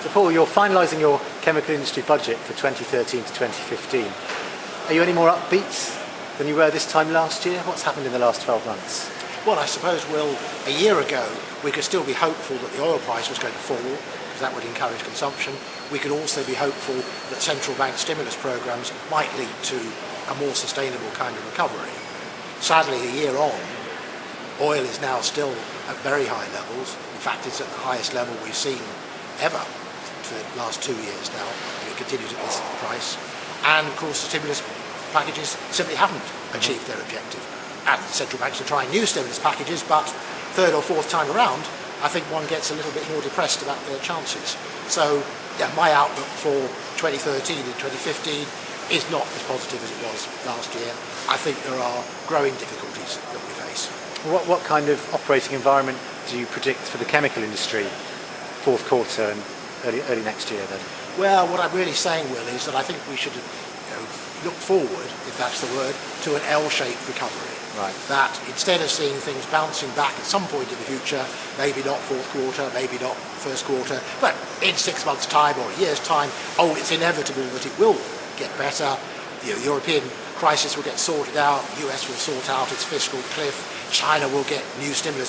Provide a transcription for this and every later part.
So Paul, you're finalising your chemical industry budget for 2013 to 2015. Are you any more upbeat than you were this time last year? What's happened in the last 12 months? Well, I suppose, Will, a year ago we could still be hopeful that the oil price was going to fall, because that would encourage consumption. We could also be hopeful that central bank stimulus programs might lead to a more sustainable kind of recovery. Sadly, a year on, oil is now still at very high levels. In fact, it's at the highest level we've seen ever for the last 2 years now, and it continues at this price. And of course the stimulus packages simply haven't achieved their objective. And central banks are trying new stimulus packages, but third or fourth time around, I think one gets a little bit more depressed about their chances. So yeah, my outlook for 2013 and 2015 is not as positive as it was last year. I think there are growing difficulties that we face. What kind of operating environment do you predict for the chemical industry fourth quarter and early next year then? Well, what I'm really saying, Will, is that I think we should look forward, if that's the word, to an L-shaped recovery. Right. That instead of seeing things bouncing back at some point in the future, maybe not fourth quarter, maybe not first quarter, but in 6 months' time or a year's time, it's inevitable that it will get better. The European crisis will get sorted out, the US will sort out its fiscal cliff, China will get new stimulus.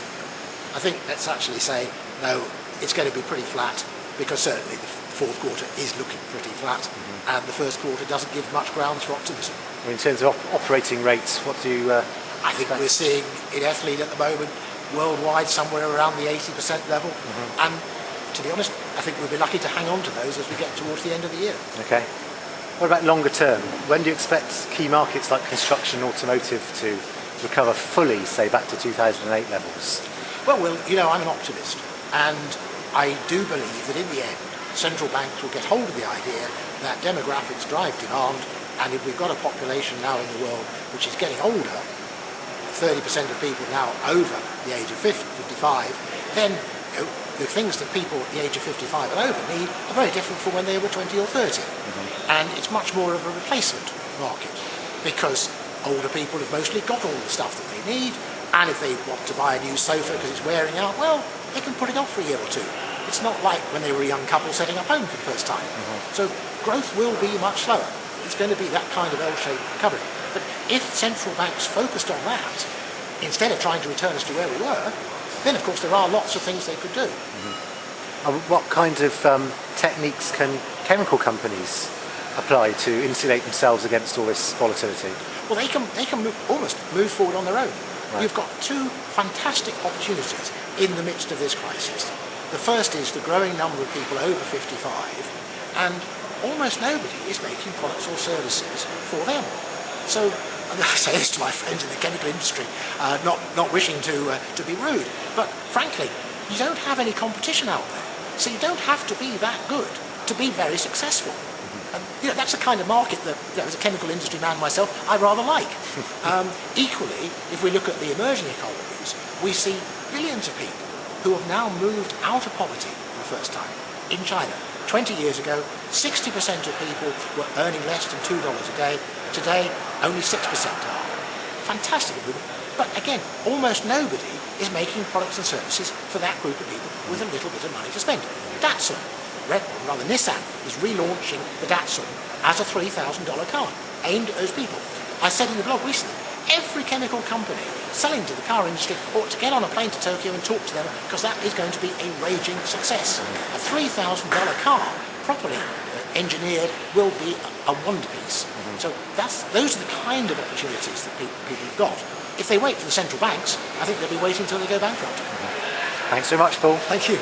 I think let's actually say, no, it's going to be pretty flat, because certainly the fourth quarter is looking pretty flat, and the first quarter doesn't give much grounds for optimism. In terms of operating rates, what do you I think we're seeing in ethylene at the moment, worldwide, somewhere around the 80% level, and to be honest, I think we'll be lucky to hang on to those as we get towards the end of the year. Okay. What about longer term? When do you expect key markets like construction and automotive to recover fully, say back to 2008 levels? Well, I'm an optimist, and I do believe that in the end, central banks will get hold of the idea that demographics drive demand, and if we've got a population now in the world which is getting older, 30% of people now over the age of 55, then the things that people at the age of 55 and over need are very different from when they were 20 or 30. And it's much more of a replacement market, because older people have mostly got all the stuff that they need, and if they want to buy a new sofa because it's wearing out, well, they can put it off for a year or two. It's not like when they were a young couple setting up home for the first time. So growth will be much slower. It's going to be that kind of L-shaped recovery. But if central banks focused on that, instead of trying to return us to where we were, then of course there are lots of things they could do. What kind of techniques can chemical companies apply to insulate themselves against all this volatility? Well, they can almost move forward on their own. Right. You've got two fantastic opportunities in the midst of this crisis. The first is the growing number of people over 55, and almost nobody is making products or services for them. So, and I say this to my friends in the chemical industry, not wishing to be rude, but frankly, you don't have any competition out there, so you don't have to be that good to be very successful. And that's the kind of market that, as a chemical industry man myself, I rather like. Equally, if we look at the emerging economies, we see billions of people who have now moved out of poverty for the first time. In China, 20 years ago, 60% of people were earning less than $2 a day. Today, only 6% are. Fantastic improvement. But again, almost nobody is making products and services for that group of people with a little bit of money to spend. Datsun, Nissan, is relaunching the Datsun as a $3,000 car, aimed at those people. I said in the blog recently, every chemical company selling to the car industry ought to get on a plane to Tokyo and talk to them, because that is going to be a raging success. A $3,000 car, properly engineered, will be a wonder piece. So those are the kind of opportunities that people have got. If they wait for the central banks, I think they'll be waiting until they go bankrupt. Thanks so much, Paul. Thank you.